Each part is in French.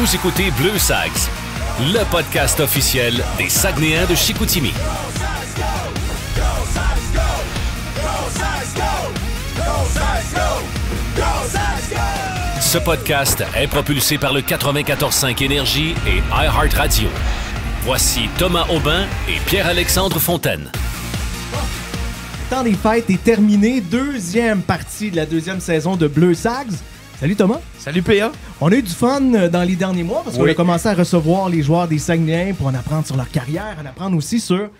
Vous écoutez Bleu Sags, le podcast officiel des Saguenayens de Chicoutimi. Ce podcast est propulsé par le 94.5 Énergie et iHeartRadio. Voici Thomas Aubin et Pierre-Alexandre Fontaine. Le temps des fêtes est terminé. Deuxième partie de la deuxième saison de Bleu Sags. Salut Thomas. Salut PA. On a eu du fun dans les derniers mois parce qu'on a commencé à recevoir les joueurs des Saguenayens pour en apprendre sur leur carrière, en apprendre aussi sur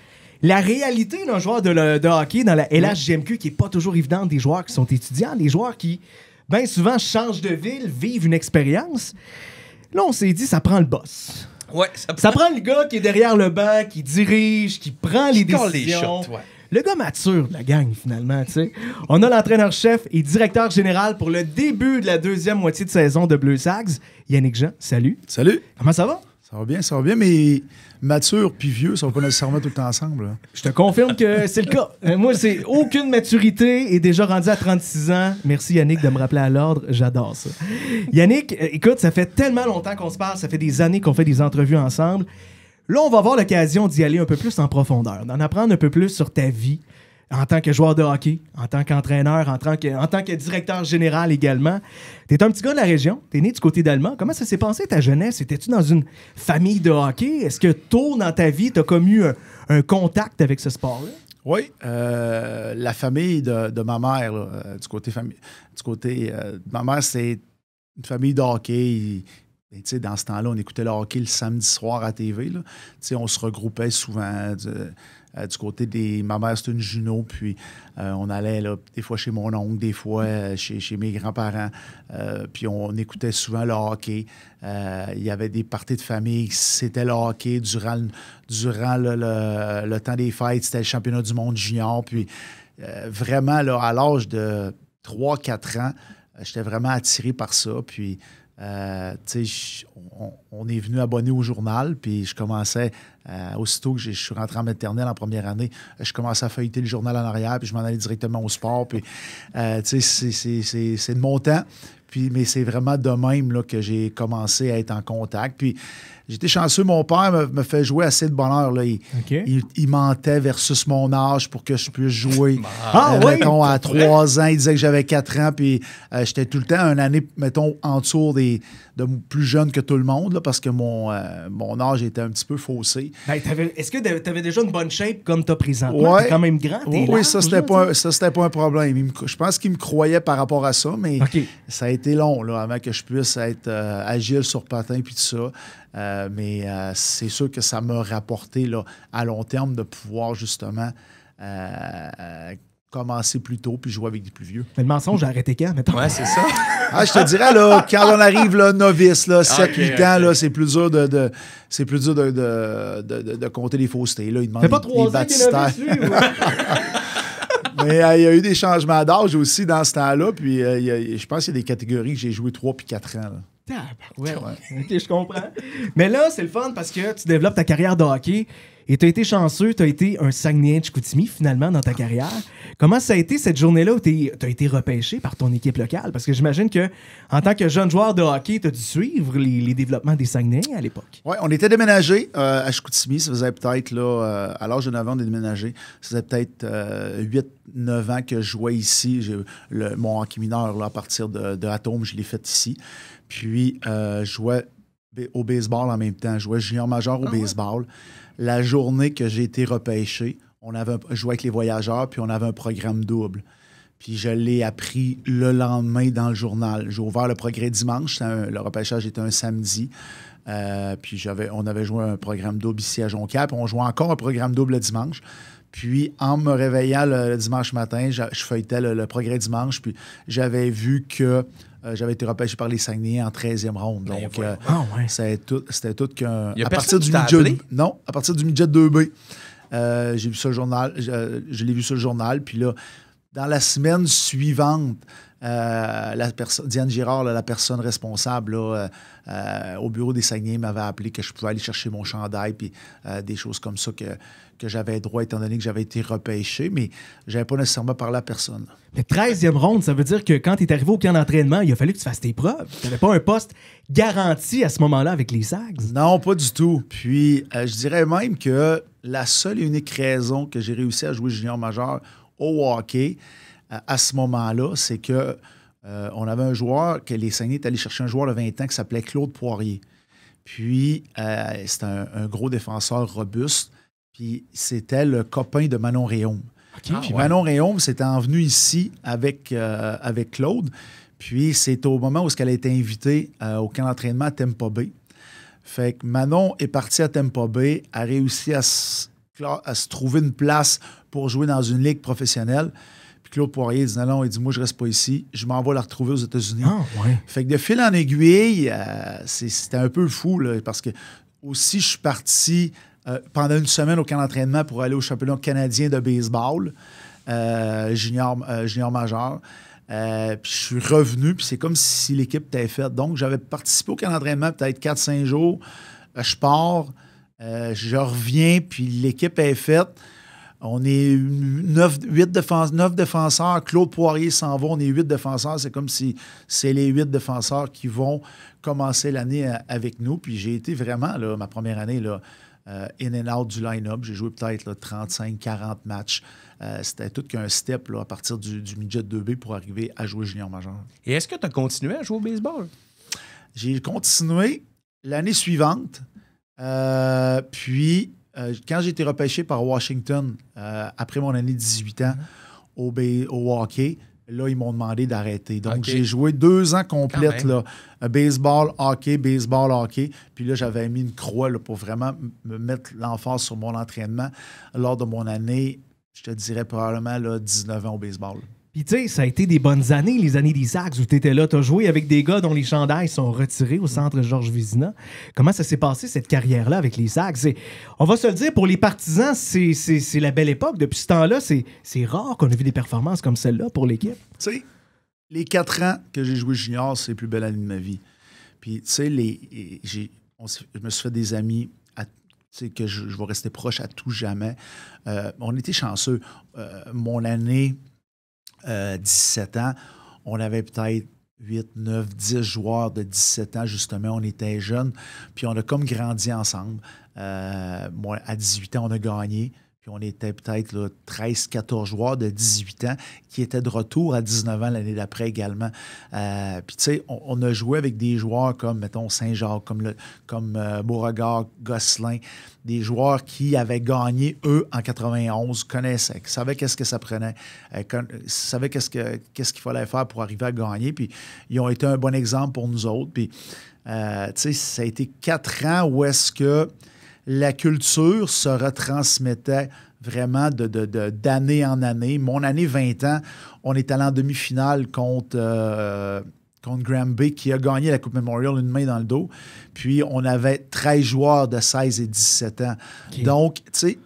la réalité d'un joueur de hockey dans la LHJMQ qui n'est pas toujours évidente, des joueurs qui sont étudiants, des joueurs qui, bien souvent, changent de ville, vivent une expérience. Là, on s'est dit, ça prend le boss. Ouais, ça prend le gars qui est derrière le banc, qui dirige, qui prend les décisions. Les shots, ouais. Le gars mature de la gang, finalement, tu sais. On a l'entraîneur-chef et directeur général pour le début de la deuxième moitié de saison de Bleu Sags, Yannick Jean. Salut. Salut. Comment ça va? Ça va bien, mais mature puis vieux, ça va pas nécessairement tout le temps ensemble. Là. Je te confirme que c'est le cas. Moi, c'est aucune maturité et déjà rendu à 36 ans. Merci Yannick de me rappeler à l'ordre. J'adore ça. Yannick, écoute, ça fait tellement longtemps qu'on se parle, ça fait des années qu'on fait des entrevues ensemble. Là, on va avoir l'occasion d'y aller un peu plus en profondeur, d'en apprendre un peu plus sur ta vie en tant que joueur de hockey, en tant qu'entraîneur, en tant que directeur général également. T'es un petit gars de la région, t'es né du côté d'Allemand. Comment ça s'est passé ta jeunesse? Étais-tu dans une famille de hockey? Est-ce que tôt dans ta vie, t'as comme eu un contact avec ce sport-là? Oui, la famille de ma mère, là, du côté de ma mère, c'est une famille de hockey. Et, dans ce temps-là, on écoutait le hockey le samedi soir à TV. Là. On se regroupait souvent du côté des... Ma mère, c'était une Juno, puis on allait là, des fois chez mon oncle, des fois chez mes grands-parents. Puis on écoutait souvent le hockey. Il y avait des parties de famille, c'était le hockey. Durant le temps des fêtes, c'était le championnat du monde junior. Puis vraiment, là, à l'âge de 3-4 ans, j'étais vraiment attiré par ça. Puis... on est venu abonner au journal, puis je commençais, aussitôt que je suis rentré en maternelle en première année, je commençais à feuilleter le journal en arrière, puis je m'en allais directement au sport, puis c'est de mon temps, puis, mais c'est vraiment de même là, que j'ai commencé à être en contact, puis j'étais chanceux, mon père me fait jouer assez de bonheur. Là. Il mentait versus mon âge pour que je puisse jouer. Mettons, à 3 ans, il disait que j'avais 4 ans, puis j'étais tout le temps une année, mettons, en dessous de plus jeune que tout le monde, là, parce que mon âge était un petit peu faussé. Ben, est-ce que tu avais déjà une bonne shape comme tu as présentement? Ouais. T'es quand même grand, t'es oui, large, ça, c'était pas un problème. Je pense qu'il me croyait par rapport à ça, mais ça a été long là, avant que je puisse être agile sur patin puis tout ça. Mais c'est sûr que ça m'a rapporté là, à long terme de pouvoir justement commencer plus tôt puis jouer avec des plus vieux. Mais le mensonge, j'ai arrêté quand, mettons? Ouais, c'est ça. Je te dirais, là, quand on arrive là, novice, là, 7-8 ans, là, c'est plus dur de compter les faussetés. Là. Il demande pas 3 ans qu'il est novice, lui? Mais il y a eu des changements d'âge aussi dans ce temps-là. Puis je pense qu'il y a des catégories que j'ai joué 3 puis 4 ans. Là. Ouais. OK, je comprends. Mais là, c'est le fun parce que tu développes ta carrière de hockey et tu as été chanceux, tu as été un Saguenayen de Chicoutimi finalement dans ta carrière. Comment ça a été cette journée-là où tu as été repêché par ton équipe locale? Parce que j'imagine que en tant que jeune joueur de hockey, tu as dû suivre les développements des Saguenayens à l'époque. Oui, on était déménagés à Chicoutimi. Ça faisait peut-être, là, à l'âge de 9 ans, on est déménagé. Ça faisait peut-être 8-9 ans que je jouais ici. Mon hockey mineur, là, à partir de Atome, je l'ai fait ici. Puis, je jouais au baseball en même temps. Je jouais junior major au baseball. La journée que j'ai été repêché, je jouais avec les Voyageurs, puis on avait un programme double. Puis je l'ai appris le lendemain dans le journal. J'ai ouvert le progrès dimanche. Le repêchage était un samedi. Puis on avait joué un programme double ici à Jonquière. Puis on jouait encore un programme double le dimanche. Puis en me réveillant le dimanche matin, je feuilletais le progrès dimanche. Puis j'avais vu que j'avais été repêché par les Saguenayens en 13e ronde. Donc, c'était tout qu'un... Il y a personne qui t'a appelé? Non, à partir du midget 2B. J'ai vu ça le journal. Je l'ai vu sur le journal. Puis là, dans la semaine suivante, Diane Girard, là, la personne responsable là, au bureau des Saguenay, m'avait appelé que je pouvais aller chercher mon chandail puis des choses comme ça que j'avais droit étant donné que j'avais été repêché, mais je n'avais pas nécessairement parlé à personne. Mais 13e ronde, ça veut dire que quand tu es arrivé au camp d'entraînement, il a fallu que tu fasses tes preuves. Tu n'avais pas un poste garanti à ce moment-là avec les Sags. Non, pas du tout. Puis, je dirais même que la seule et unique raison que j'ai réussi à jouer junior majeur au hockey à ce moment-là, c'est que on avait un joueur, que les Saguenay étaient allés chercher un joueur de 20 ans qui s'appelait Claude Poirier. Puis, c'était un gros défenseur robuste. Puis, c'était le copain de Manon Réaume. Okay. Puis Manon Réaume s'était envenu ici avec Claude. Puis, c'est au moment où elle a été invitée au camp d'entraînement à Tampa Bay. Fait que Manon est partie à Tampa Bay, a réussi à se trouver une place pour jouer dans une ligue professionnelle. Puis Claude Poirier dit non, il dit moi je reste pas ici, je m'en vais la retrouver aux États-Unis. Fait que de fil en aiguille, c'était un peu fou là, parce que aussi je suis parti pendant une semaine au camp d'entraînement pour aller au championnat canadien de baseball junior majeur. Puis je suis revenu, puis c'est comme si l'équipe était faite. Donc, j'avais participé au camp d'entraînement peut-être 4-5 jours. Je pars, je reviens, puis l'équipe est faite. On est 9 défenseurs. Claude Poirier s'en va, on est 8 défenseurs. C'est comme si c'est les 8 défenseurs qui vont commencer l'année avec nous. Puis j'ai été vraiment, là, ma première année, là, in and out du line-up. J'ai joué peut-être 35-40 matchs. C'était tout qu'un step là, à partir du midget 2B pour arriver à jouer junior majeur. Et est-ce que tu as continué à jouer au baseball? J'ai continué l'année suivante. Puis, quand j'ai été repêché par Washington, après mon année de 18 ans au hockey, là, ils m'ont demandé d'arrêter. Donc, j'ai joué 2 ans complètes, là, baseball, hockey. Puis là, j'avais mis une croix là, pour vraiment me mettre l'emphase sur mon entraînement lors de mon année, je te dirais probablement là, 19 ans au baseball. Puis tu sais, ça a été des bonnes années, les années des Sags, où tu étais là, tu as joué avec des gars dont les chandails sont retirés au centre Georges Vézina. Comment ça s'est passé, cette carrière-là, avec les Sags? On va se le dire, pour les partisans, c'est la belle époque. Depuis ce temps-là, c'est rare qu'on ait vu des performances comme celle-là pour l'équipe. Tu sais, les 4 ans que j'ai joué junior, c'est les plus belles années de ma vie. Puis, tu sais, je me suis fait des amis que je vais rester proche à tout jamais. On était chanceux. Mon année... 17 ans, on avait peut-être 8, 9, 10 joueurs de 17 ans, justement. On était jeunes, puis on a comme grandi ensemble. Moi, à 18 ans, on a gagné. Puis on était peut-être 13, 14 joueurs de 18 ans qui étaient de retour à 19 ans l'année d'après également. Puis tu sais, on a joué avec des joueurs comme, mettons, Saint-Jacques, comme Beauregard, Gosselin, des joueurs qui avaient gagné, eux, en 91, connaissaient, savaient qu'est-ce que ça prenait, savaient qu'est-ce qu'il fallait faire pour arriver à gagner. Puis ils ont été un bon exemple pour nous autres. Puis, tu sais, ça a été 4 ans où est-ce que la culture se retransmettait vraiment d'année en année. Mon année 20 ans, on est allé en demi-finale contre Granby, qui a gagné la Coupe Memorial une main dans le dos. Puis, on avait 13 joueurs de 16 et 17 ans. Okay. Donc, tu sais,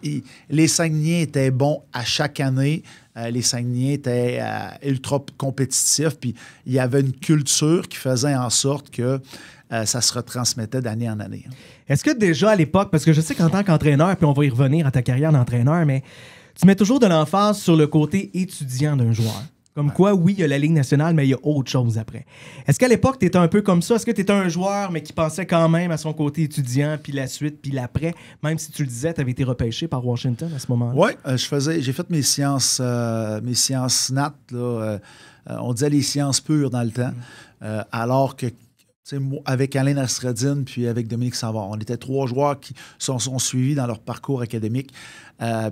les Saguenayens étaient bons à chaque année. Les Saguenayens étaient ultra compétitifs. Puis, il y avait une culture qui faisait en sorte que ça se retransmettait d'année en année. Est-ce que déjà à l'époque, parce que je sais qu'en tant qu'entraîneur, puis on va y revenir à ta carrière d'entraîneur, mais tu mets toujours de l'emphase sur le côté étudiant d'un joueur. Comme quoi, oui, il y a la Ligue nationale, mais il y a autre chose après. Est-ce qu'à l'époque, tu étais un peu comme ça? Est-ce que tu étais un joueur, mais qui pensait quand même à son côté étudiant, puis la suite, puis l'après, même si tu le disais, tu avais été repêché par Washington à ce moment-là? Oui, j'ai fait mes sciences nat, là, on disait les sciences pures dans le temps, alors que avec Alain Astradine puis avec Dominique Savard. On était 3 joueurs qui sont suivis dans leur parcours académique.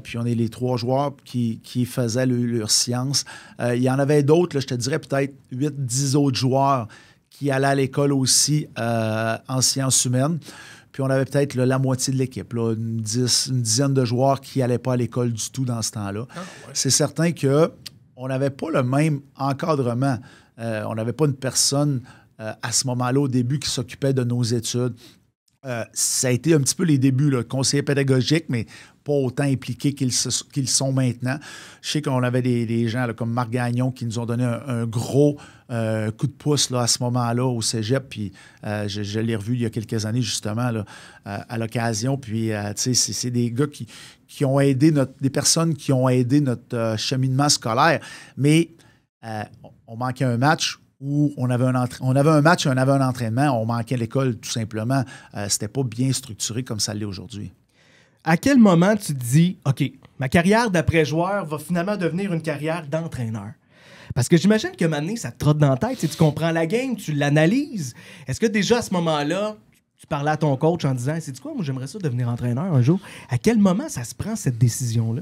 Puis on est les 3 joueurs qui faisaient leur science. Il y en avait d'autres, là, je te dirais peut-être 8-10 autres joueurs qui allaient à l'école aussi en sciences humaines. Puis on avait peut-être la moitié de l'équipe, là, une dizaine de joueurs qui n'allaient pas à l'école du tout dans ce temps-là. Ah, ouais. C'est certain qu'on n'avait pas le même encadrement. On n'avait pas une personne... à ce moment-là, au début, qui s'occupait de nos études. Ça a été un petit peu les débuts, là, conseiller pédagogique, mais pas autant impliqués qu'ils sont maintenant. Je sais qu'on avait des gens là, comme Marc Gagnon qui nous ont donné un gros coup de pouce là, à ce moment-là au cégep. Puis je l'ai revu il y a quelques années, justement, là, à l'occasion. Puis, tu sais, c'est des gars qui ont aidé des personnes qui ont aidé notre cheminement scolaire. Mais on manquait un match où on avait un match et on avait un entraînement, on manquait l'école tout simplement. C'était pas bien structuré comme ça l'est aujourd'hui. À quel moment tu te dis, OK, ma carrière d'après-joueur va finalement devenir une carrière d'entraîneur? Parce que j'imagine que maintenant, ça te trotte dans la tête. Tu comprends la game, tu l'analyses. Est-ce que déjà à ce moment-là, tu parlais à ton coach en disant, c'est quoi, moi j'aimerais ça devenir entraîneur un jour? À quel moment ça se prend cette décision-là?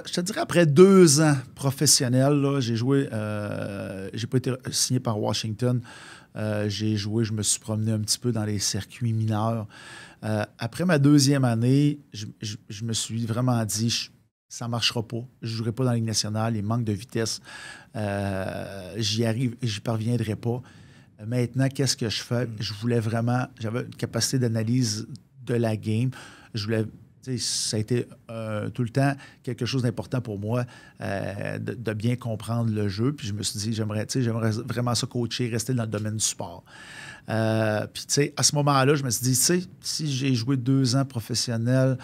Je te dirais après 2 ans professionnels, là, j'ai joué, j'ai pas été signé par Washington. J'ai joué, je me suis promené un petit peu dans les circuits mineurs. Après ma 2e année, je me suis vraiment dit, ça ne marchera pas. Je ne jouerai pas dans la Ligue nationale, il manque de vitesse. J'y parviendrai pas. Maintenant, qu'est-ce que je fais? J'avais une capacité d'analyse de la game. Ça a été tout le temps quelque chose d'important pour moi de bien comprendre le jeu. Puis je me suis dit, j'aimerais vraiment ça coacher, rester dans le domaine du sport. Puis, tu sais, à ce moment-là, je me suis dit, tu sais, si j'ai joué 2 ans professionnel,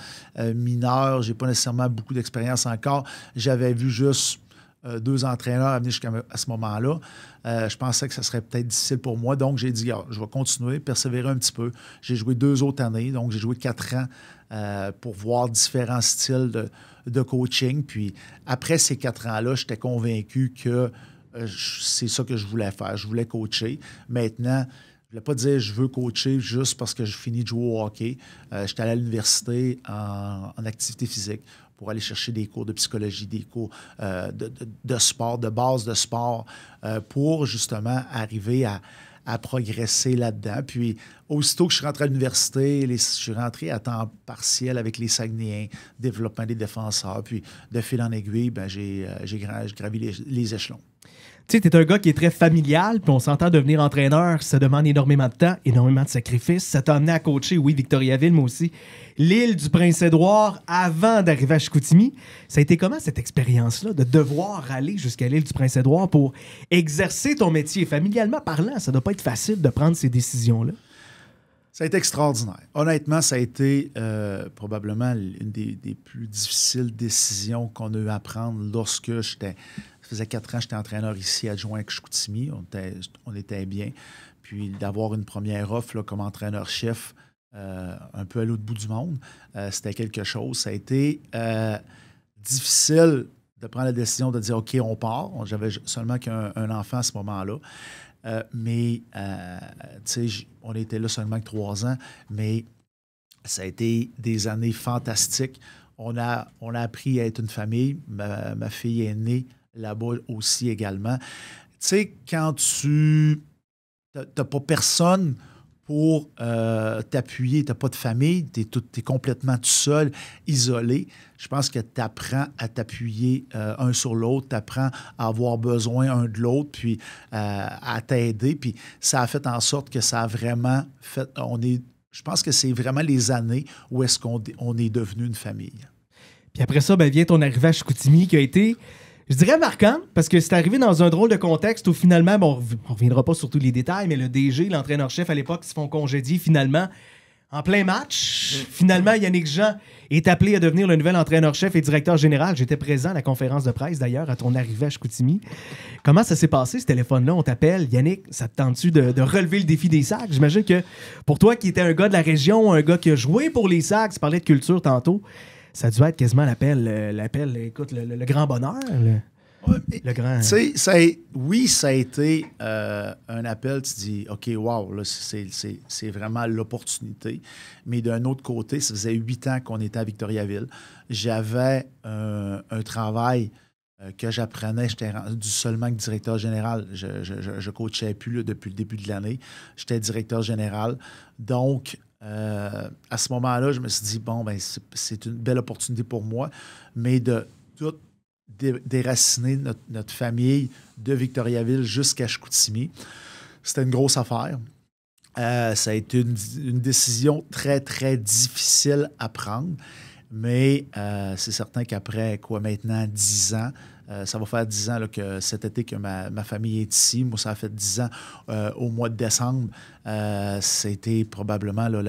mineur, j'ai pas nécessairement beaucoup d'expérience encore, j'avais vu juste 2 entraîneurs à venir jusqu'à ce moment-là. Je pensais que ça serait peut-être difficile pour moi. Donc, j'ai dit, je vais continuer, persévérer un petit peu. J'ai joué 2 autres années. Donc, j'ai joué 4 ans pour voir différents styles de coaching. Puis, après ces 4 ans-là, j'étais convaincu que c'est ça que je voulais faire. Je voulais coacher. Maintenant, je ne voulais pas dire je veux coacher juste parce que je finis de jouer au hockey. J'étais allé à l'université en activité physique pour aller chercher des cours de psychologie, des cours de sport, de base de sport, pour justement arriver à progresser là-dedans. Puis, aussitôt que je suis rentré à l'université, je suis rentré à temps partiel avec les Saguenayens, développement des défenseurs. Puis, de fil en aiguille, j'ai gravi les échelons. Tu sais, t'es un gars qui est très familial, puis on s'entend devenir entraîneur, ça demande énormément de temps, énormément de sacrifices. Ça t'a amené à coacher, oui, Victoriaville, mais aussi l'île du Prince-Édouard avant d'arriver à Chicoutimi. Ça a été comment cette expérience-là, de devoir aller jusqu'à l'île du Prince-Édouard pour exercer ton métier? Familialement parlant, ça doit pas être facile de prendre ces décisions-là. Ça a été extraordinaire. Honnêtement, ça a été probablement une des plus difficiles décisions qu'on a eu à prendre lorsque ça faisait 4 ans que j'étais entraîneur ici, adjoint à Chicoutimi. On était bien. Puis d'avoir une première offre là, comme entraîneur-chef un peu à l'autre bout du monde, c'était quelque chose. Ça a été difficile de prendre la décision de dire « OK, on part ». J'avais seulement qu'un enfant à ce moment-là. Mais, tu sais, on était là seulement que 3 ans, mais ça a été des années fantastiques. On a appris à être une famille. Ma fille est née là-bas aussi également. Tu sais, quand tu n'as pas personne pour t'appuyer, tu n'as pas de famille, tu es complètement tout seul, isolé, je pense que tu apprends à t'appuyer un sur l'autre, tu apprends à avoir besoin un de l'autre, puis à t'aider. Puis ça a fait en sorte que ça a vraiment fait... Je pense que c'est vraiment les années où est-ce qu'on est devenu une famille. Puis après ça, vient ton arrivée à Chicoutimi qui a été, je dirais, marquant, parce que c'est arrivé dans un drôle de contexte où finalement, on ne reviendra pas sur tous les détails, mais le DG, l'entraîneur-chef à l'époque, se font congédier finalement en plein match. Finalement, Yannick Jean est appelé à devenir le nouvel entraîneur-chef et directeur général. J'étais présent à la conférence de presse, d'ailleurs, à ton arrivée à Chicoutimi. Comment ça s'est passé, ce téléphone-là? On t'appelle, Yannick, ça te tente-tu de relever le défi des Sacs? J'imagine que pour toi, qui étais un gars de la région, un gars qui a joué pour les Sacs, tu parlais de culture tantôt, ça a dû être quasiment l'appel, écoute, le grand bonheur. Le grand... Tu sais, ça a été un appel, tu dis, OK, wow, là, c'est vraiment l'opportunité. Mais d'un autre côté, ça faisait 8 ans qu'on était à Victoriaville. J'avais un travail que j'apprenais. J'étais rendu seulement que directeur général. Je ne coachais plus là, depuis le début de l'année. J'étais directeur général. Donc, à ce moment-là, je me suis dit, bon, c'est une belle opportunité pour moi, mais de tout déraciner notre famille de Victoriaville jusqu'à Chicoutimi. C'était une grosse affaire. Ça a été une décision très, très difficile à prendre. Mais c'est certain qu'après, maintenant, 10 ans, ça va faire 10 ans là, que cet été que ma famille est ici. Moi, ça a fait 10 ans au mois de décembre. C'était probablement là,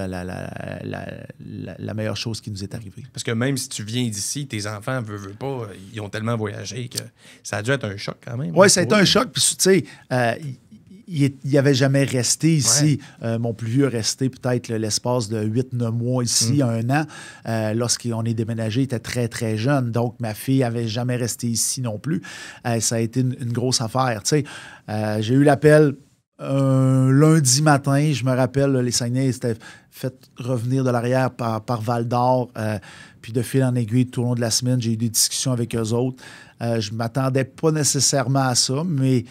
la meilleure chose qui nous est arrivée. Parce que même si tu viens d'ici, tes enfants, veulent pas, ils ont tellement voyagé que ça a dû être un choc quand même. Oui, ça a été un choc. Puis, tu sais, il n'avait jamais resté ici. Ouais. Mon plus vieux est resté peut-être l'espace de 8-9 mois ici, 1 an. Lorsqu'on est déménagé, il était très, très jeune. Donc, ma fille n'avait jamais resté ici non plus. Ça a été une grosse affaire. Tu sais, j'ai eu l'appel un lundi matin. Je me rappelle, les Saguenay s'étaient fait revenir de l'arrière par Val-d'Or. Puis de fil en aiguille, tout au long de la semaine, j'ai eu des discussions avec eux autres. Je ne m'attendais pas nécessairement à ça, mais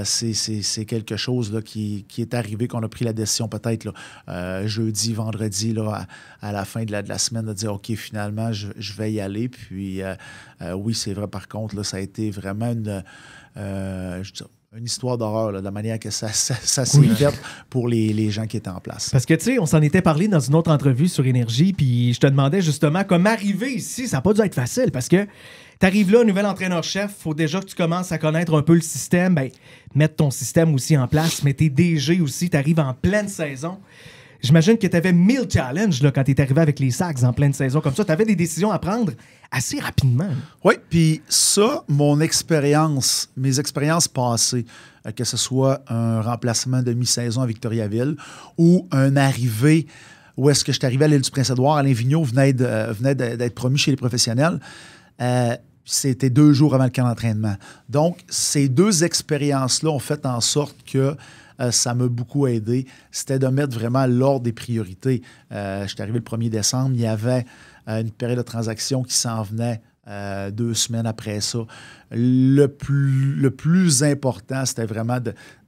c'est quelque chose là, qui est arrivé, qu'on a pris la décision peut-être là, jeudi, vendredi, là, à la fin de la semaine, de dire OK, finalement, je vais y aller. Puis oui, c'est vrai, par contre, là, ça a été vraiment une histoire d'horreur, là, de la manière que ça s'est fait pour les gens qui étaient en place. Parce que, tu sais, on s'en était parlé dans une autre entrevue sur Énergie, puis je te demandais justement comment arriver ici. Ça n'a pas dû être facile, parce que tu arrives là, nouvel entraîneur-chef, il faut déjà que tu commences à connaître un peu le système, ben, mettre ton système aussi en place, mais tes DG aussi, tu arrives en pleine saison. J'imagine que tu avais 1000 challenges là, quand tu es arrivé avec les Sags en pleine saison. Comme ça, tu avais des décisions à prendre assez rapidement. Oui, puis ça, mes expériences passées, que ce soit un remplacement de mi-saison à Victoriaville ou un arrivé où est-ce que je suis arrivé à l'île du Prince-Édouard, Alain Vigneault venait d'être promu chez les professionnels. C'était 2 jours avant le camp d'entraînement. Donc, ces 2 expériences-là ont fait en sorte que ça m'a beaucoup aidé. C'était de mettre vraiment l'ordre des priorités. Je suis arrivé le 1er décembre. Il y avait une période de transaction qui s'en venait 2 semaines après ça. Le plus important, c'était vraiment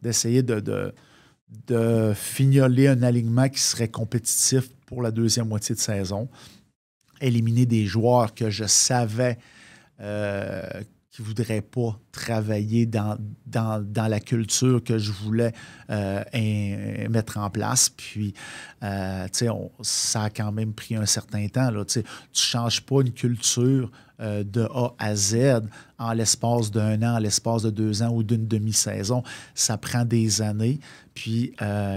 d'essayer de fignoler un alignement qui serait compétitif pour la deuxième moitié de saison. Éliminer des joueurs que je savais qui ne voudraient pas travailler dans la culture que je voulais mettre en place. Puis, tu sais, ça a quand même pris un certain temps. Là, tu ne changes pas une culture de A à Z en l'espace d'1 an, en l'espace de 2 ans ou d'une demi-saison. Ça prend des années. Puis,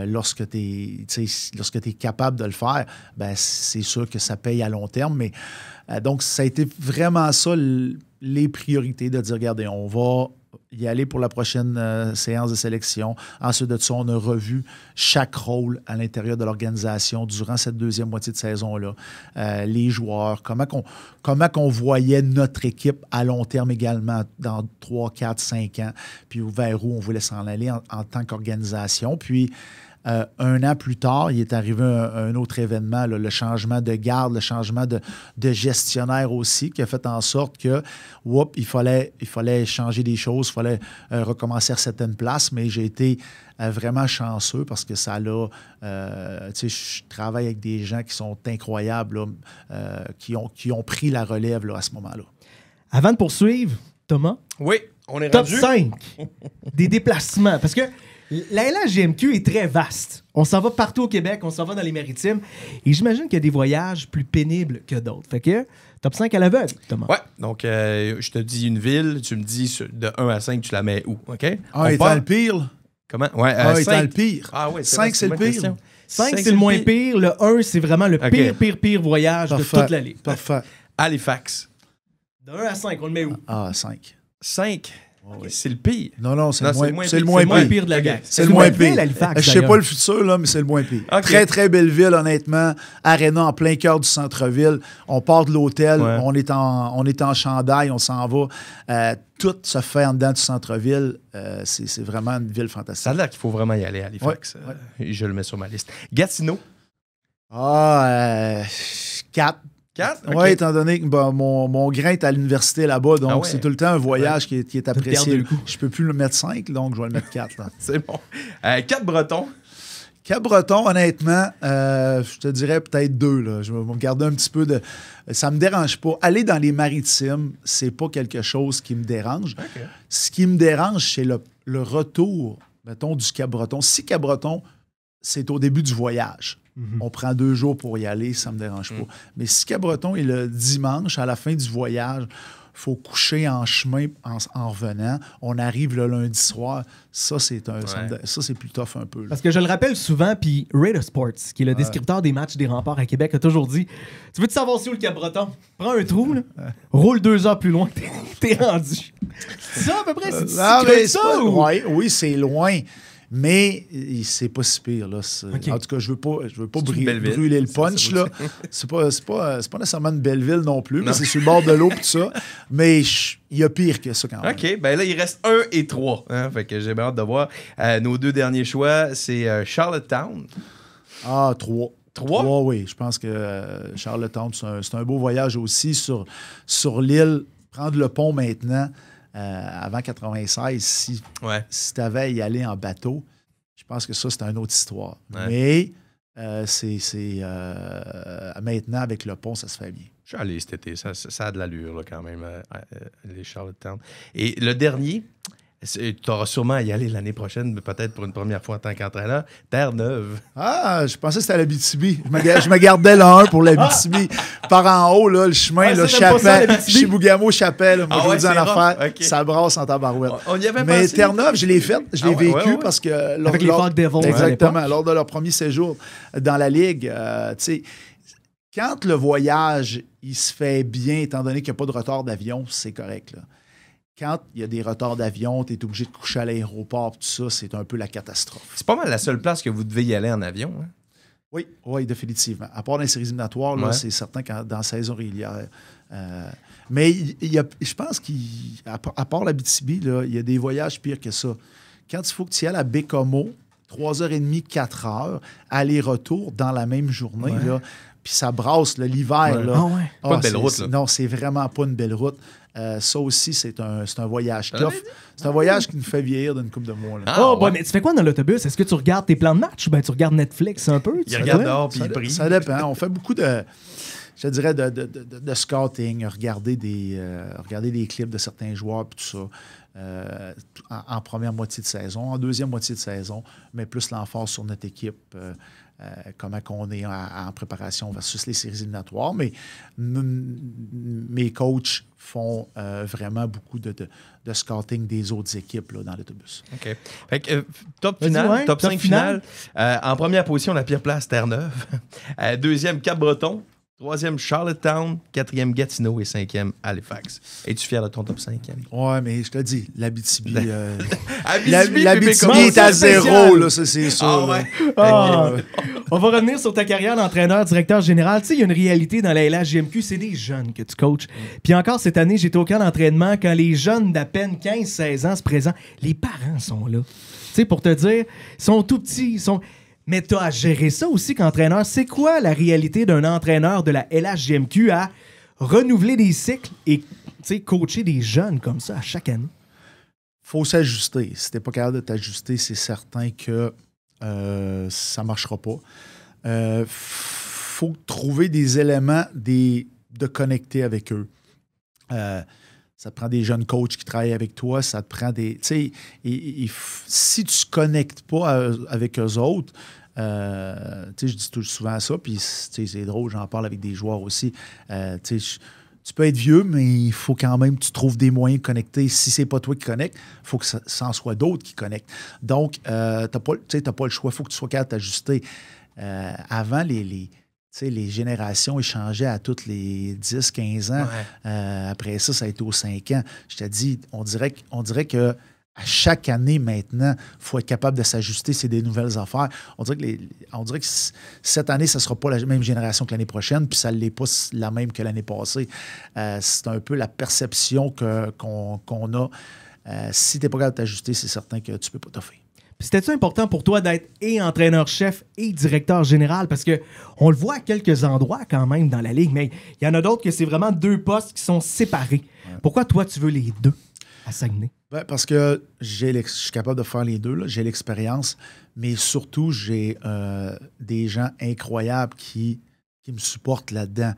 lorsque tu es capable de le faire, ben, c'est sûr que ça paye à long terme. Mais donc, ça a été vraiment ça, les priorités, de dire, regardez, on va y aller pour la prochaine séance de sélection. Ensuite de ça, on a revu chaque rôle à l'intérieur de l'organisation durant cette deuxième moitié de saison-là. Les joueurs, comment qu'on voyait notre équipe à long terme également, dans 3, 4, 5 ans, puis vers où on voulait s'en aller en tant qu'organisation. Puis, 1 an plus tard, il est arrivé un autre événement, là, le changement de garde, le changement de gestionnaire aussi, qui a fait en sorte que, il fallait changer des choses, il fallait recommencer à certaines places, mais j'ai été vraiment chanceux parce que ça l'a... tu sais, je travaille avec des gens qui sont incroyables, là, qui ont pris la relève là, à ce moment-là. Avant de poursuivre, Thomas, oui, on est top rendu. 5 des déplacements, parce que la LHGMQ est très vaste. On s'en va partout au Québec, on s'en va dans les Maritimes. Et j'imagine qu'il y a des voyages plus pénibles que d'autres. Fait que, top 5 à l'aveugle, Thomas. Ouais, donc je te dis une ville, tu me dis de 1 à 5, tu la mets où, OK? Étant le pire. Comment? Ouais, étant le pire. Ah oui, 5, c'est le pire. 5, c'est le moins pire. Le 1, c'est vraiment le pire voyage de toute la ligue. Parfait. Halifax. De 1 à 5, on le met où? 5. 5? Oui. C'est le pire. Non, c'est le moins pire. C'est le moins pire de la gang. C'est le moins pire. Je sais pas le futur, là, mais c'est le moins pire. Okay. Très, très belle ville, honnêtement. Aréna en plein cœur du centre-ville. On part de l'hôtel, on est en chandail, on s'en va. Tout se fait en dedans du centre-ville. C'est vraiment une ville fantastique. Ça a l'air qu'il faut vraiment y aller à Halifax. Je le mets sur ma liste. Gatineau. 4. 4? Oui, Okay. étant donné que mon grain est à l'université là-bas, donc c'est tout le temps un voyage qui est apprécié. Je ne peux plus le mettre 5, donc je vais le mettre 4. C'est bon. Cap-Breton. Cap-Breton, honnêtement, je te dirais peut-être 2. Là. Je vais me garder un petit peu de... Ça ne me dérange pas. Aller dans les Maritimes, c'est pas quelque chose qui me dérange. Okay. Ce qui me dérange, c'est le retour, mettons, du Cap-Breton. Si Cap-Breton c'est au début du voyage. On prend 2 jours pour y aller, ça ne me dérange pas. Mais si Cabreton est le dimanche, à la fin du voyage, il faut coucher en chemin en revenant. On arrive le lundi soir. Ça, c'est plus tough un peu. Là. Parce que je le rappelle souvent, puis Raider Sports, qui est le descripteur des matchs des Remparts à Québec, a toujours dit « Tu veux-tu savoir si où le Cabreton? Prends un trou, là, roule 2 heures plus loin, t'es rendu. » C'est ça à peu près? C'est ça? Oui, c'est loin. Mais c'est pas si pire. Là. Okay. En tout cas, je veux pas brûler le punch. Là. C'est pas nécessairement une belle ville non plus, mais c'est sur le bord de l'eau et tout ça. Mais il y a pire que ça quand même. OK, ben là, il reste 1 et 3. Hein? Fait que j'ai bien hâte de voir. Nos 2 derniers choix, c'est Charlottetown. 3. 3? Oui. Je pense que Charlottetown, c'est un beau voyage aussi sur l'île. Prendre le pont maintenant. Avant 96, si tu avais à y aller en bateau, je pense que ça, c'était une autre histoire. Ouais. Mais maintenant, avec le pont, ça se fait bien. Je suis allé cet été. Ça a de l'allure là, quand même, les Charlottetown. Et le dernier, tu auras sûrement à y aller l'année prochaine, mais peut-être pour une première fois en tant qu'entraîneur, Terre-Neuve. Je pensais que c'était à l'Abitibi. Je me gardais le 1 pour l'Abitibi. Par en haut, là, le chemin, Chapelle, Chibougamau, Chapelle, moi, je vous dis en affaire, ça brasse en tabarouette. On y avait mais pensé. Terre-Neuve, je l'ai faite, je l'ai vécu parce que... Avec les Fog Devils. Exactement, lors de leur premier séjour dans la Ligue, tu sais, quand le voyage, il se fait bien, étant donné qu'il n'y a pas de retard d'avion, c'est correct, là. Quand il y a des retards d'avion, tu es obligé de coucher à l'aéroport, tout ça, c'est un peu la catastrophe. C'est pas mal la seule place que vous devez y aller en avion. Hein? Oui, définitivement. À part dans les séries éliminatoires, là, c'est certain que dans la saison régulière. Mais je pense qu'à part l'Abitibi, il y a des voyages pires que ça. Quand il faut que tu y ailles à Bécomo, 3h30, 4h, aller-retour dans la même journée, puis ça brasse l'hiver. Pas une belle route. Là. Non, c'est vraiment pas une belle route. Ça aussi, c'est un voyage tough. C'est un voyage qui nous fait vieillir d'une couple de mois. Là. Mais tu fais quoi dans l'autobus? Est-ce que tu regardes tes plans de match ou bien tu regardes Netflix un peu? Il regarde dehors puis il prie. Ça dépend. On fait beaucoup de scouting, regarder des clips de certains joueurs puis tout ça. En première moitié de saison, en deuxième moitié de saison, mais plus l'emphase sur notre équipe. Comment on est en préparation versus les séries éliminatoires. Mais mes coachs font vraiment beaucoup de scouting des autres équipes là, dans l'autobus. OK. Fait que, top 5 finale. En première position, la pire place, Terre-Neuve. Deuxième, Cap-Breton. Troisième, Charlottetown. Quatrième, Gatineau. Et cinquième, Halifax. Es-tu fier de ton top 5? Oui, mais je te dis, l'Abitibi... L'Abitibi est à 0, là, ça, c'est sûr. On va revenir sur ta carrière d'entraîneur, directeur général. Tu sais, il y a une réalité dans la LHJMQ, c'est des jeunes que tu coaches. Puis encore cette année, j'étais au camp d'entraînement quand les jeunes d'à peine 15-16 ans se présentent. Les parents sont là. Tu sais, pour te dire, ils sont tout petits, Mais tu as à gérer ça aussi qu'entraîneur. C'est quoi la réalité d'un entraîneur de la LHJMQ à renouveler des cycles et coacher des jeunes comme ça à chaque année? Faut s'ajuster. Si tu n'es pas capable de t'ajuster, c'est certain que ça ne marchera pas. Faut trouver des éléments de connecter avec eux. Ça te prend des jeunes coachs qui travaillent avec toi. Ça te prend des... Tu sais, si tu ne connectes pas avec eux autres, tu sais, je dis tout souvent ça, puis c'est drôle, j'en parle avec des joueurs aussi. Tu sais, tu peux être vieux, mais il faut quand même que tu trouves des moyens de connecter. Si c'est pas toi qui connecte, il faut que ça en soit d'autres qui connectent. Donc, tu n'as pas le choix. Il faut que tu sois capable de t'ajuster. Avant, les générations échangeaient à tous les 10, 15 ans. Après ça, ça a été aux 5 ans. Je te dis, on dirait que à chaque année maintenant, il faut être capable de s'ajuster. C'est des nouvelles affaires. On dirait que cette année, ça ne sera pas la même génération que l'année prochaine, puis ça ne l'est pas la même que l'année passée. C'est un peu la perception qu'on a. Si tu n'es pas capable de t'ajuster, c'est certain que tu ne peux pas t'offrir. C'était-tu important pour toi d'être et entraîneur-chef et directeur général? Parce qu'on le voit à quelques endroits quand même dans la Ligue, mais il y en a d'autres que c'est vraiment 2 postes qui sont séparés. Ouais. Pourquoi toi, tu veux les 2 à Saguenay? Ben, parce que je suis capable de faire les 2. Là. J'ai l'expérience, mais surtout, j'ai des gens incroyables qui me supportent là-dedans.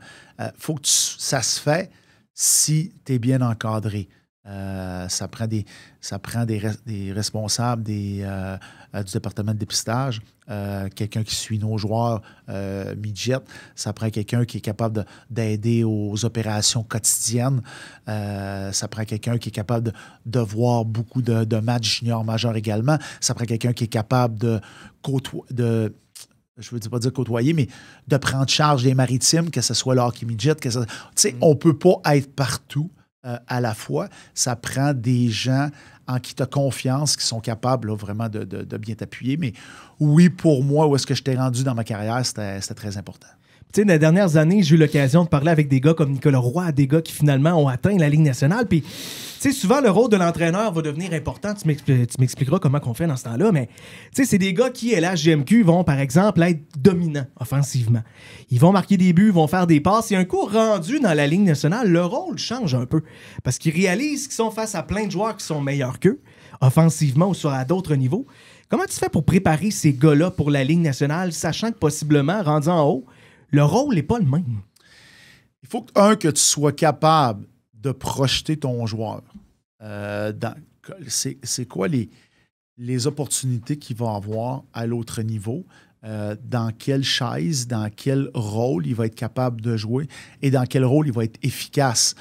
Faut que ça se fait si tu es bien encadré. Ça prend des responsables du département de dépistage, quelqu'un qui suit nos joueurs midget. Ça prend quelqu'un qui est capable d'aider aux opérations quotidiennes. Ça prend quelqu'un qui est capable de voir beaucoup de matchs juniors majeurs également. Ça prend quelqu'un qui est capable je ne veux pas dire côtoyer, mais de prendre charge des maritimes, que ce soit le hockey midget. On ne peut pas être partout à la fois. Ça prend des gens en qui tu as confiance, qui sont capables là, vraiment de bien t'appuyer. Mais oui, pour moi, où est-ce que je t'ai rendu dans ma carrière, c'était très important. Tu sais, dans les dernières années, j'ai eu l'occasion de parler avec des gars comme Nicolas Roy, des gars qui finalement ont atteint la Ligue nationale. Puis, tu sais, souvent, le rôle de l'entraîneur va devenir important. Tu m'expliqueras comment on fait dans ce temps-là. Mais, tu sais, c'est des gars qui, à la GMQ, vont, par exemple, être dominants offensivement. Ils vont marquer des buts, vont faire des passes. Et un coup rendu dans la Ligue nationale, le rôle change un peu. Parce qu'ils réalisent qu'ils sont face à plein de joueurs qui sont meilleurs qu'eux, offensivement ou à d'autres niveaux. Comment tu fais pour préparer ces gars-là pour la Ligue nationale, sachant que possiblement, rendu en haut, le rôle n'est pas le même? Il faut que tu sois capable de projeter ton joueur. C'est quoi les opportunités qu'il va avoir à l'autre niveau? Dans quelle chaise, dans quel rôle il va être capable de jouer et dans quel rôle il va être efficace.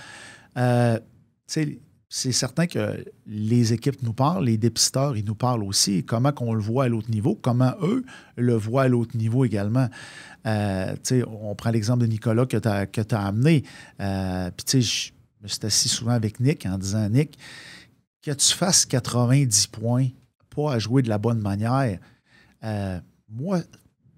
C'est certain que les équipes nous parlent, les dépisteurs, ils nous parlent aussi. Comment qu'on le voit à l'autre niveau, comment eux le voient à l'autre niveau également. On prend l'exemple de Nicolas que tu as amené. Puis, je me suis assis souvent avec Nick en disant, Nick, que tu fasses 90 points, pas à jouer de la bonne manière, moi,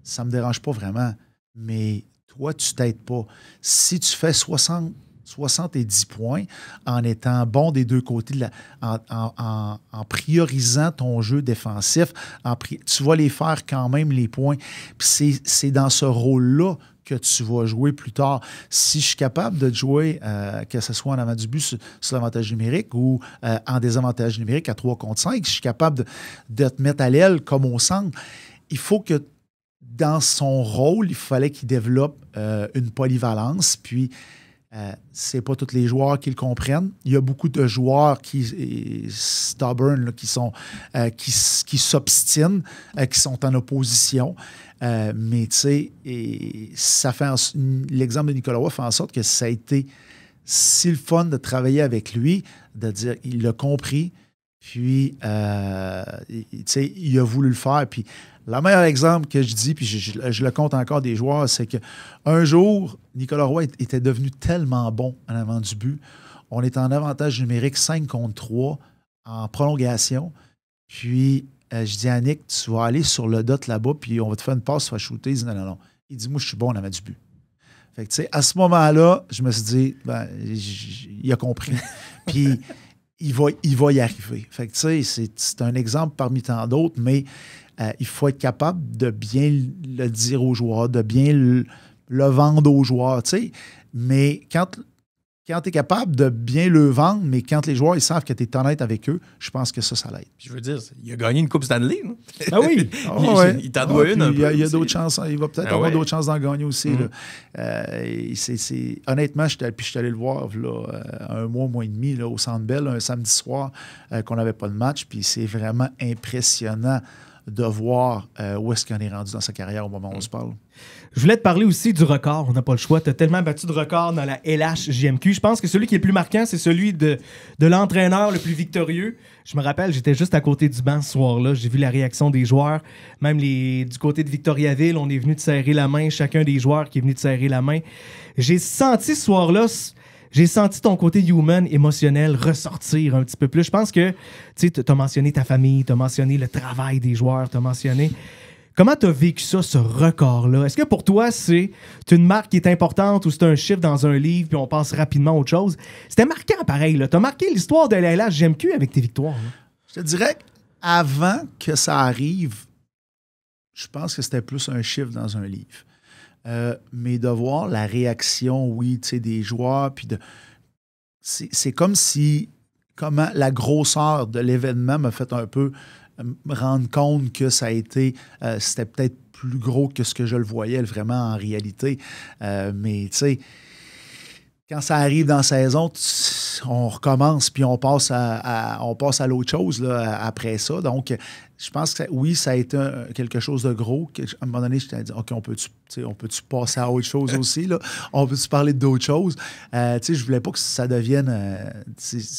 ça ne me dérange pas vraiment. Mais toi, tu t'aides pas. Si tu fais 70 points en étant bon des deux côtés, en priorisant ton jeu défensif, tu vas les faire quand même les points. Puis c'est dans ce rôle-là que tu vas jouer plus tard. Si je suis capable de jouer, que ce soit en avant du but sur l'avantage numérique ou en désavantage numérique à 3 contre 5, si je suis capable de te mettre à l'aile comme au centre, il faut que dans son rôle, il fallait qu'il développe une polyvalence. Puis, c'est pas tous les joueurs qui le comprennent. Il y a beaucoup de joueurs qui stubborn, là, qui s'obstinent, qui sont en opposition. Mais tu sais, ça fait l'exemple de Nicolas Roy fait en sorte que ça a été si le fun de travailler avec lui, de dire il l'a compris, puis tu sais, il a voulu le faire. Puis le meilleur exemple que je dis, puis je le compte encore des joueurs, c'est qu'un jour, Nicolas Roy était devenu tellement bon en avant du but. On était en avantage numérique 5 contre 3 en prolongation. Puis, je dis à Nick, tu vas aller sur le dot là-bas, puis on va te faire une passe, tu vas shooter. Il dit non. Il dit, moi, je suis bon en avant du but. Fait que, tu sais, à ce moment-là, je me suis dit, il a compris. Puis, il va y arriver. Fait que, tu sais, c'est un exemple parmi tant d'autres, mais il faut être capable de bien le dire aux joueurs, de bien le vendre aux joueurs, tu sais. Mais quand tu es capable de bien le vendre, mais quand les joueurs ils savent que tu es honnête avec eux, je pense que ça l'aide. Je veux dire, il a gagné une Coupe Stanley. Non? Ah oui! Il t'en doit une un peu. Il y a d'autres chances. Il va peut-être avoir d'autres chances d'en gagner aussi. Honnêtement, je suis allé le voir là, un mois et demi là, au Centre Bell, un samedi soir, qu'on n'avait pas de match. Puis c'est vraiment impressionnant de voir où est-ce qu'on est rendu dans sa carrière au moment où on se parle. Je voulais te parler aussi du record. On n'a pas le choix. Tu as tellement battu de records dans la LHJMQ. Je pense que celui qui est le plus marquant, c'est celui de l'entraîneur le plus victorieux. Je me rappelle, j'étais juste à côté du banc ce soir-là. J'ai vu la réaction des joueurs. Même du côté de Victoriaville, on est venu te serrer la main. Chacun des joueurs qui est venu te serrer la main. J'ai senti ce soir-là... J'ai senti ton côté human, émotionnel ressortir un petit peu plus. Je pense que tu as mentionné ta famille, tu as mentionné le travail des joueurs, tu as mentionné... Comment tu as vécu ça, ce record-là? Est-ce que pour toi, c'est une marque qui est importante ou c'est un chiffre dans un livre puis on passe rapidement à autre chose? C'était marquant pareil. Tu as marqué l'histoire de la LHJMQ avec tes victoires. Là. Je te dirais qu'avant que ça arrive, je pense que c'était plus un chiffre dans un livre. Mais de voir la réaction, oui, des joueurs, puis c'est comme si comment la grosseur de l'événement m'a fait un peu me rendre compte que ça a été, c'était peut-être plus gros que ce que je le voyais vraiment en réalité. Mais tu sais, quand ça arrive dans la saison, on recommence puis on passe à l'autre chose là, après ça. Donc, je pense que oui, ça a été quelque chose de gros. À un moment donné, je t'ai dit, OK, on peut-tu passer à autre chose aussi? Là? On peut-tu parler d'autres choses? Je ne voulais pas que ça devienne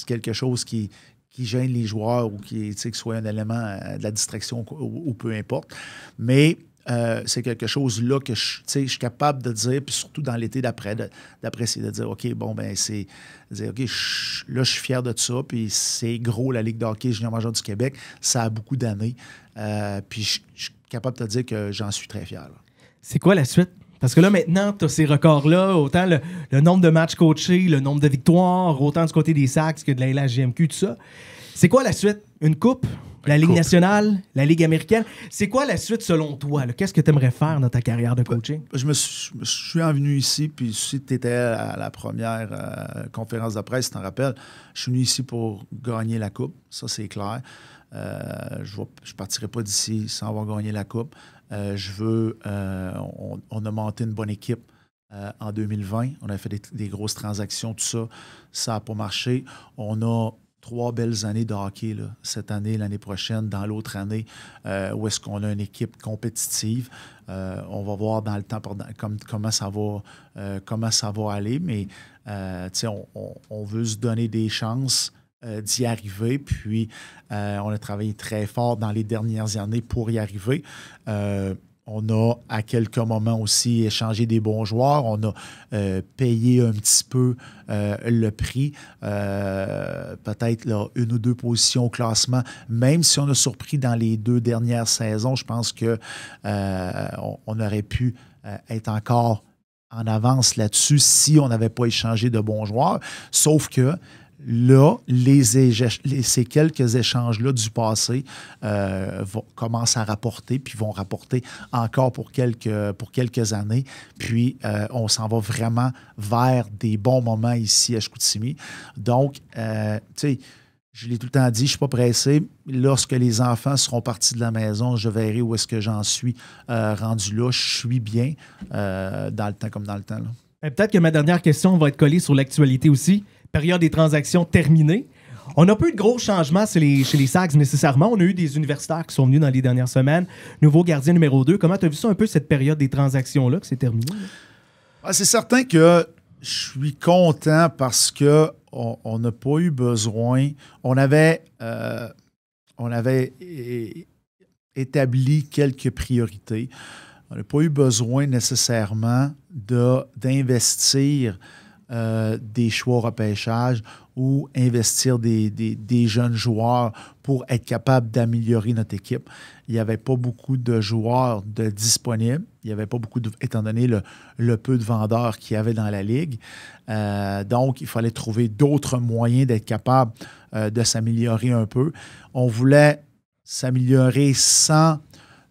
quelque chose qui gêne les joueurs ou que soit un élément de la distraction ou peu importe. Mais c'est quelque chose là que je suis capable de dire, puis surtout dans l'été d'apprécier, de dire, OK, bon, ben c'est dire, OK, là, je suis fier de ça, puis c'est gros, la Ligue de hockey junior major du Québec, ça a beaucoup d'années, puis je suis capable de te dire que j'en suis très fier. Là. C'est quoi la suite? Parce que là, maintenant, tu as ces records-là, autant le nombre de matchs coachés, le nombre de victoires, autant du côté des Sacs que de la LHJMQ, tout ça. C'est quoi la suite? Une coupe? La Ligue nationale, la Ligue américaine. C'est quoi la suite selon toi? Là? Qu'est-ce que tu aimerais faire dans ta carrière de coaching? Je suis venu ici, puis si tu étais à la première conférence de presse, tu t'en rappelles, je suis venu ici pour gagner la coupe. Ça, c'est clair. Je ne partirai pas d'ici sans avoir gagné la coupe. On a monté une bonne équipe en 2020. On a fait des grosses transactions, tout ça. Ça n'a pas marché. On a 3 belles années de hockey, là, cette année, l'année prochaine, dans l'autre année, où est-ce qu'on a une équipe compétitive. On va voir dans le temps comment ça va aller, mais on veut se donner des chances d'y arriver. Puis, on a travaillé très fort dans les dernières années pour y arriver. On a, à quelques moments aussi, échangé des bons joueurs. On a payé un petit peu le prix. Peut-être là, 1 ou 2 positions au classement. Même si on a surpris dans les 2 dernières saisons, je pense qu'on aurait pu être encore en avance là-dessus si on n'avait pas échangé de bons joueurs. Sauf que là, ces quelques échanges-là du passé commencent à rapporter, puis vont rapporter encore pour quelques années. Puis, on s'en va vraiment vers des bons moments ici à Chicoutimi. Donc, tu sais, je l'ai tout le temps dit, je ne suis pas pressé. Lorsque les enfants seront partis de la maison, je verrai où est-ce que j'en suis rendu là. Je suis bien dans le temps comme dans le temps. Là. Peut-être que ma dernière question va être collée sur l'actualité aussi. Période des transactions terminée. On n'a pas eu de gros changements chez les Sags nécessairement. On a eu des universitaires qui sont venus dans les dernières semaines. Nouveau gardien numéro 2. Comment tu as vu ça un peu, cette période des transactions-là, que c'est terminé? C'est certain que je suis content parce qu'on n'a pas eu besoin. On avait établi quelques priorités. On n'a pas eu besoin nécessairement d'investir des choix au repêchage ou investir des jeunes joueurs pour être capable d'améliorer notre équipe. Il n'y avait pas beaucoup de joueurs disponibles. Il n'y avait pas beaucoup, étant donné le peu de vendeurs qu'il y avait dans la Ligue. Donc, il fallait trouver d'autres moyens d'être capable de s'améliorer un peu. On voulait s'améliorer sans,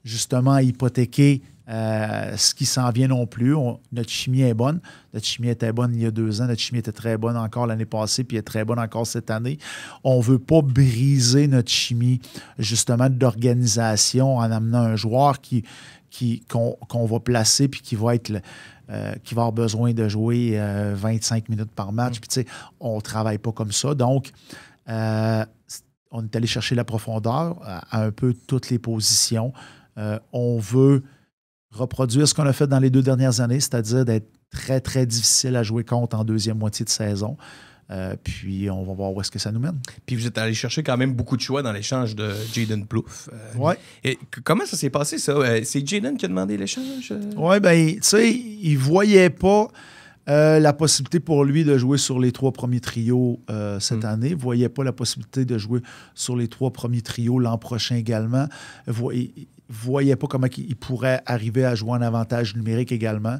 justement, hypothéquer ce qui s'en vient non plus. Notre chimie est bonne. Notre chimie était bonne il y a 2 ans. Notre chimie était très bonne encore l'année passée, puis elle est très bonne encore cette année. On ne veut pas briser notre chimie, justement, d'organisation en amenant un joueur qu'on va placer puis qui va avoir besoin de jouer 25 minutes par match. Puis, tu sais, on ne travaille pas comme ça. Donc, on est allé chercher la profondeur à un peu toutes les positions. On veut reproduire ce qu'on a fait dans les 2 dernières années, c'est-à-dire d'être très, très difficile à jouer contre en deuxième moitié de saison. Puis, on va voir où est-ce que ça nous mène. Puis, vous êtes allé chercher quand même beaucoup de choix dans l'échange de Jayden Plouffe. Oui. Et comment ça s'est passé, ça? C'est Jayden qui a demandé l'échange? Oui, bien, tu sais, il ne voyait pas la possibilité pour lui de jouer sur les 3 premiers trios cette année. Il ne voyait pas la possibilité de jouer sur les 3 premiers trios l'an prochain également. Il ne voyait pas comment il pourrait arriver à jouer en avantage numérique également.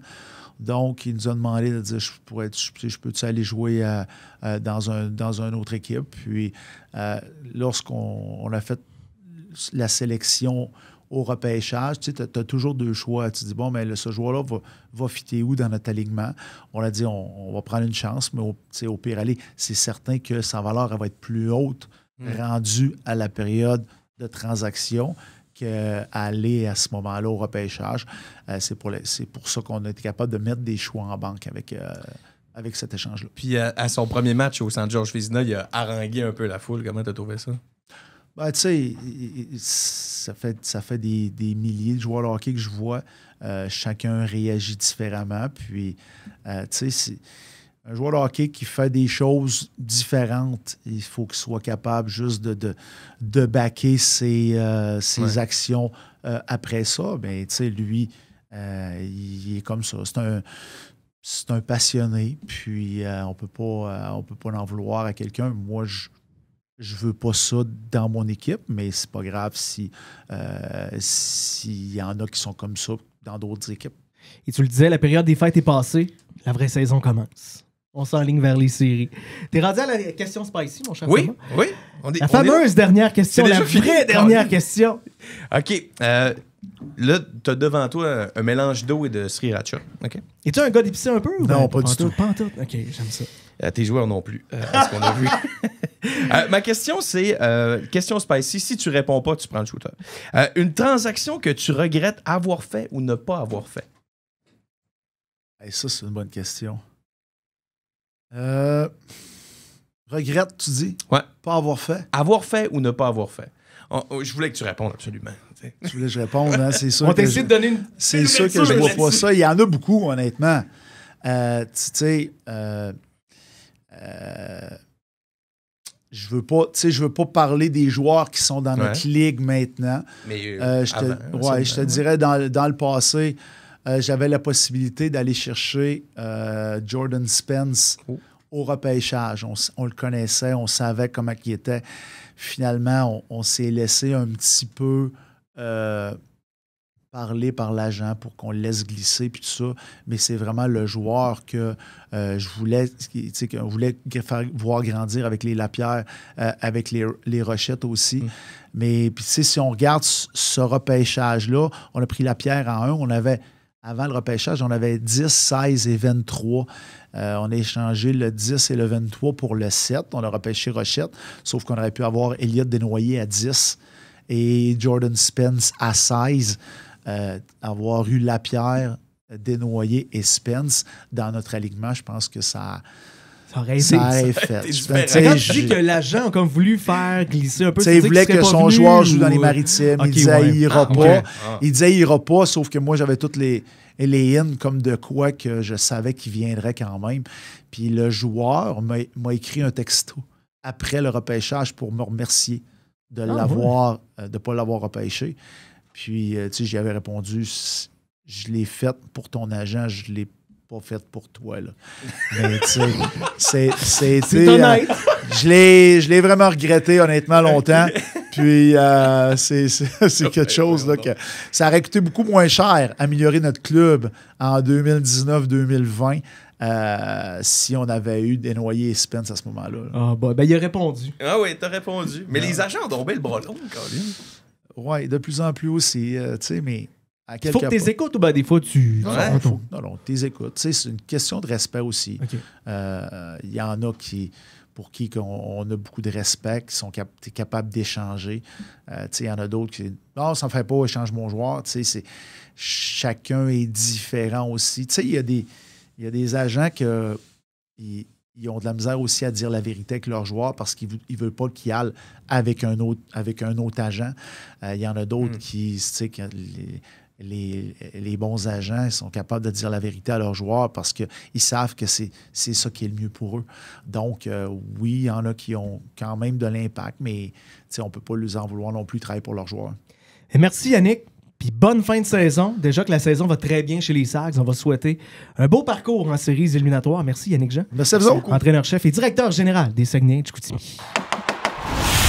Donc, il nous a demandé de dire je peux-tu aller jouer dans une autre équipe. Puis, lorsqu'on a fait la sélection au repêchage, tu sais, as toujours 2 choix. Tu dis, bon, mais ce joueur-là va fitter où dans notre alignement? On a dit, on va prendre une chance, mais au pire aller, c'est certain que sa valeur elle va être plus haute rendue à la période de transaction qu'aller à ce moment-là au repêchage. C'est pour ça qu'on a été capable de mettre des choix en banque avec avec cet échange-là. Puis à son premier match au San George Vezina, il a harangué un peu la foule. Comment t'as trouvé ça? Ben, tu sais, ça fait des milliers de joueurs de hockey que je vois. Chacun réagit différemment. Puis, tu sais, c'est un joueur de hockey qui fait des choses différentes. Il faut qu'il soit capable juste de backer ses actions après ça. Ben, tu sais, lui, il est comme ça. C'est un passionné. Puis, on peut pas en vouloir à quelqu'un. Moi, je veux pas ça dans mon équipe, mais c'est pas grave s'il y en a qui sont comme ça dans d'autres équipes. Et tu le disais, la période des fêtes est passée, la vraie saison commence. On s'enligne vers les séries. T'es rendu à la question spicy, mon cher Oui, Thomas? oui. La fameuse dernière question, la vraie dernière question. OK. Là, t'as devant toi un mélange d'eau et de sriracha. OK? Es-tu un gars d'épicé un peu? Ou non, pas du tout. Pas en tout. OK, j'aime ça. Tes joueurs non plus, à ce qu'on a vu. Ma question, c'est question spicy. Si tu réponds pas, tu prends le shooter. Une transaction que tu regrettes avoir fait ou ne pas avoir fait? Hey, ça, c'est une bonne question. Regrette, tu dis? Ouais. Pas avoir fait? Avoir fait ou ne pas avoir fait? Je voulais que tu répondes absolument. Tu voulais que je réponde, hein? C'est sûr. On t'essaie de donner une. C'est sûr que je vois pas ça. Il y en a beaucoup, honnêtement. Tu sais, je veux pas parler des joueurs qui sont dans notre ligue maintenant. Mais je te dirais, dans le passé, j'avais la possibilité d'aller chercher Jordan Spence au repêchage. On le connaissait, on savait comment il était. Finalement, on s'est laissé un petit peu parler par l'agent pour qu'on le laisse glisser puis tout ça. Mais c'est vraiment le joueur que je voulais, qu'on voulait faire voir grandir avec les Lapierre, avec les Rochettes aussi. Mais puis si on regarde ce repêchage-là, on a pris Lapierre en 1. Avant le repêchage, on avait 10, 16 et 23. On a échangé le 10 et le 23 pour le 7. On a repêché Rochette, sauf qu'on aurait pu avoir Elliott Desnoyers à 10 et Jordan Spence à 16. Avoir eu Lapierre, Desnoyers et Spence dans notre alignement, je pense que ça aurait fait. Quand tu dis que l'agent a comme voulu faire glisser un peu... Il voulait que son joueur joue dans les Maritimes. Il disait il ira pas. Il disait il ira pas, sauf que moi, j'avais toutes les in comme de quoi que je savais qu'il viendrait quand même. Puis le joueur m'a écrit un texto après le repêchage pour me remercier de de pas l'avoir repêché. Puis, j'y avais répondu, je l'ai fait pour ton agent, je l'ai pas fait pour toi, là. Mais, tu sais, c'est honnête. Je l'ai vraiment regretté, honnêtement, longtemps. Puis, c'est quelque chose, là, que ça aurait coûté beaucoup moins cher, améliorer notre club en 2019-2020, si on avait eu Desnoyers et Spence à ce moment-là. Ah, ben, il a répondu. Ah oui, t'as répondu. Mais les agents ont tombé le bras long, Colin. Oui, de plus en plus aussi, tu sais, mais à quelque part... Il faut que tu les écoutes ou ben des fois tu... Non, tu les écoutes. Tu sais, c'est une question de respect aussi. Il y en a pour qui on a beaucoup de respect, qui sont capables d'échanger. Tu sais, il y en a d'autres qui... Non, ça ne me fait pas, échange mon joueur. Tu sais, chacun est différent aussi. Tu sais, il y a des agents qui... Ils ont de la misère aussi à dire la vérité avec leurs joueurs parce qu'ils ne veulent pas qu'ils aillent avec un autre agent. Il y en a d'autres qui, tu sais, les bons agents ils sont capables de dire la vérité à leurs joueurs parce qu'ils savent que c'est ça qui est le mieux pour eux. Donc, oui, il y en a qui ont quand même de l'impact, mais on ne peut pas les en vouloir non plus de travailler pour leurs joueurs. Et merci Yannick. Puis bonne fin de saison. Déjà que la saison va très bien chez les Sags. On va souhaiter un beau parcours en séries éliminatoires. Merci Yannick Jean. Merci à vous. Entraîneur-chef et directeur général des Saguenay de Chicoutimi.